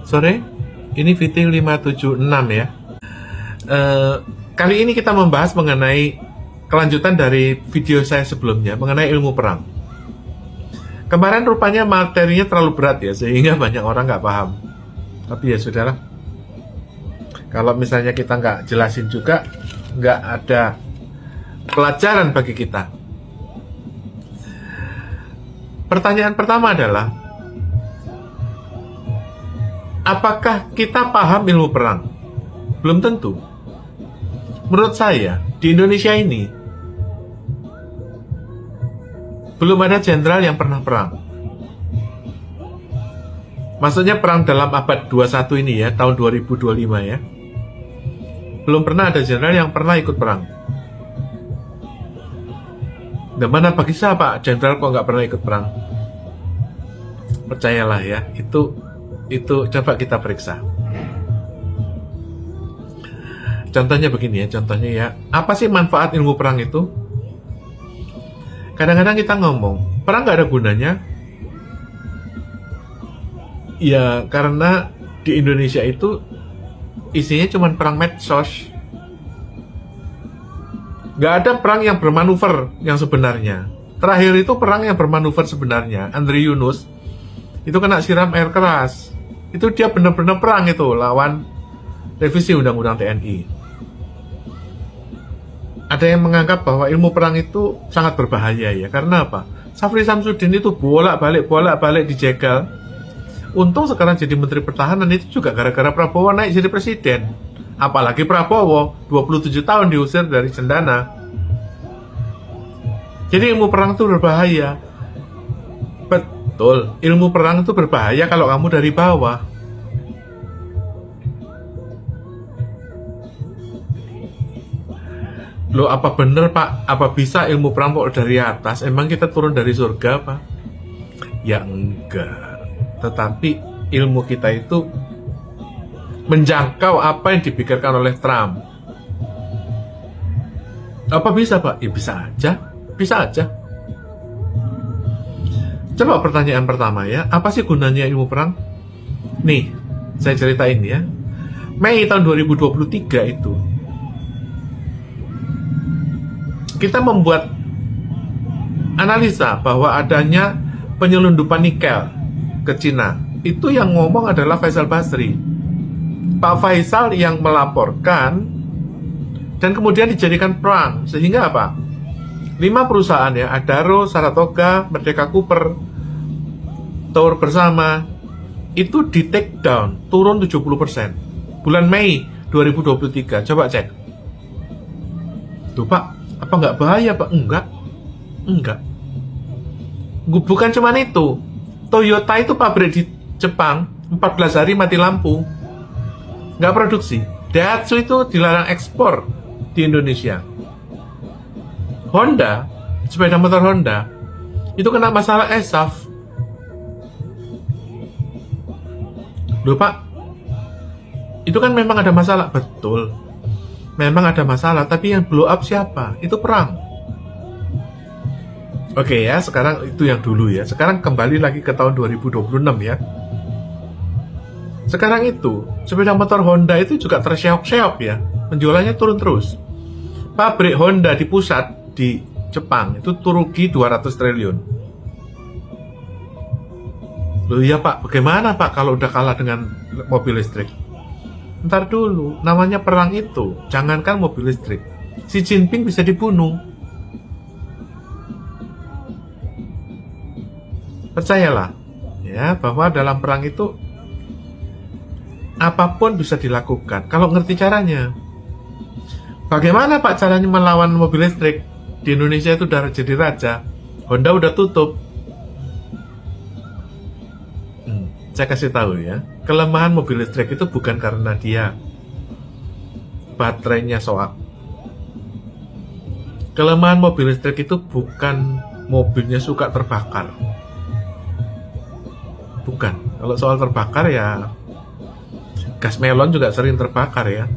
sore. Ini VT576 ya. Kali ini kita membahas mengenai kelanjutan dari video saya sebelumnya mengenai ilmu perang. Kemarin rupanya materinya terlalu berat ya, sehingga banyak orang nggak paham. Tapi ya sudahlah. Kalau misalnya kita nggak jelasin juga, nggak ada pelajaran bagi kita. Pertanyaan pertama adalah, apakah kita paham ilmu perang? Belum tentu. Menurut saya, di Indonesia ini belum ada jenderal yang pernah perang. Maksudnya perang dalam abad 21 ini ya, tahun 2025 ya. Belum pernah ada jenderal yang pernah ikut perang. Dan mana bagi saya Pak, jenderal kok nggak pernah ikut perang? Percayalah ya, itu coba kita periksa. Contohnya begini ya, apa sih manfaat ilmu perang itu? Kadang-kadang kita ngomong, perang nggak ada gunanya. Ya, karena di Indonesia itu isinya cuma perang medsos. Nggak ada perang yang bermanuver yang sebenarnya. Terakhir itu perang yang bermanuver sebenarnya, Andri Yunus, itu kena siram air keras. Itu dia benar-benar perang itu, lawan revisi Undang-Undang TNI. Ada yang menganggap bahwa ilmu perang itu sangat berbahaya ya. Karena apa? Safri Samsudin itu bolak-balik dijegal. Untung sekarang jadi Menteri Pertahanan itu juga gara-gara Prabowo naik jadi presiden. Apalagi Prabowo 27 tahun diusir dari Cendana. Jadi ilmu perang itu berbahaya. Betul, ilmu perang itu berbahaya kalau kamu dari bawah. Loh, apa bener Pak? Apa bisa ilmu perang kok dari atas? Emang kita turun dari surga Pak? Ya enggak. Tetapi ilmu kita itu menjangkau apa yang dipikirkan oleh Trump. Apa bisa Pak? Ya bisa aja. Bisa aja. Coba pertanyaan pertama ya, apa sih gunanya ilmu perang? Nih, saya ceritain ya. Mei tahun 2023 itu, kita membuat analisa bahwa adanya penyelundupan nikel ke Cina. Itu yang ngomong adalah Faisal Basri. Pak Faisal yang melaporkan dan kemudian dijadikan perang. Sehingga apa? 5 perusahaan ya, Adaro, Saratoga, Merdeka Cooper, Tower Bersama, itu di take down, turun 70%. Bulan Mei 2023, coba cek. Tuh Pak, apa nggak bahaya Pak? Enggak. Bukan cuma itu. Toyota itu pabrik di Jepang, 14 hari mati lampu. Nggak produksi. Daihatsu itu dilarang ekspor di Indonesia. Honda, sepeda motor Honda, itu kena masalah ESAF. Loh Pak, itu kan memang ada masalah. Betul, memang ada masalah, tapi yang blow up siapa? Itu perang. Oke ya, sekarang itu yang dulu ya. Sekarang kembali lagi ke tahun 2026 ya. Sekarang itu, sepeda motor Honda itu juga terseok-seok ya. Penjualannya turun terus. Pabrik Honda di pusat di Jepang itu rugi 200 triliun. Loh ya Pak, bagaimana Pak kalau udah kalah dengan mobil listrik? Ntar dulu, namanya perang itu, jangankan mobil listrik, Xi Jinping bisa dibunuh. Percayalah ya, bahwa dalam perang itu apapun bisa dilakukan kalau ngerti caranya. Bagaimana Pak caranya melawan mobil listrik? Di Indonesia itu udah jadi raja, Honda udah tutup. Saya kasih tahu ya, kelemahan mobil listrik itu bukan karena dia baterainya soak. Kelemahan mobil listrik itu bukan mobilnya suka terbakar. Bukan. Kalau soal terbakar ya, gas melon juga sering terbakar ya.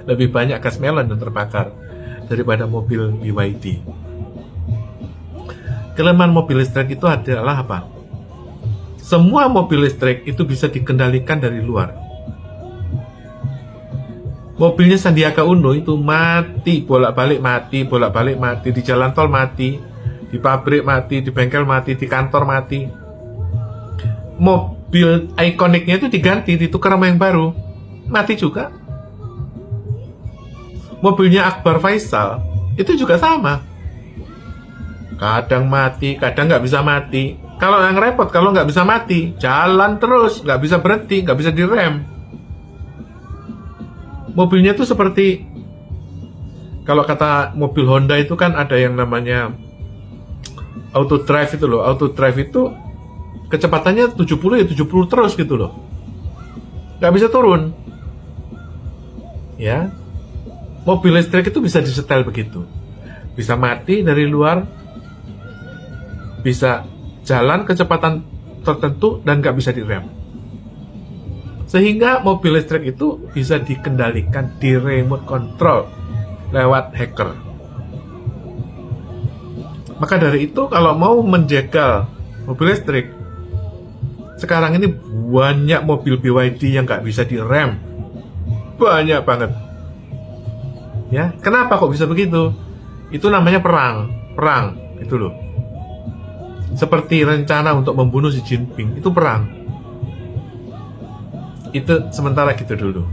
Lebih banyak gas melon yang terbakar daripada mobil BYD. Kelemahan mobil listrik itu adalah apa? semua mobil listrik itu bisa dikendalikan dari luar. Mobilnya Sandiaga Uno itu mati, bolak-balik mati, di jalan tol mati, di pabrik mati, di bengkel mati, di kantor mati. Mobil ikoniknya itu diganti, ditukar sama yang baru, mati juga. Mobilnya Akbar Faisal itu juga sama, kadang mati, kadang nggak bisa mati. Kalau yang repot, kalau nggak bisa mati, jalan terus, nggak bisa berhenti, nggak bisa direm. Mobilnya tuh seperti, kalau kata mobil Honda itu kan ada yang namanya auto drive itu loh. Auto drive itu kecepatannya 70 ya 70 terus gitu loh, nggak bisa turun. Ya, mobil listrik itu bisa disetel begitu, bisa mati dari luar, bisa jalan kecepatan tertentu dan nggak bisa direm. Sehingga mobil listrik itu bisa dikendalikan di remote control lewat hacker. Maka dari itu kalau mau menjegal mobil listrik, sekarang ini banyak mobil BYD yang nggak bisa direm, banyak banget. Ya, kenapa kok bisa begitu? Itu namanya perang itu loh. Seperti rencana untuk membunuh Xi Jinping, itu perang. Itu sementara gitu dulu.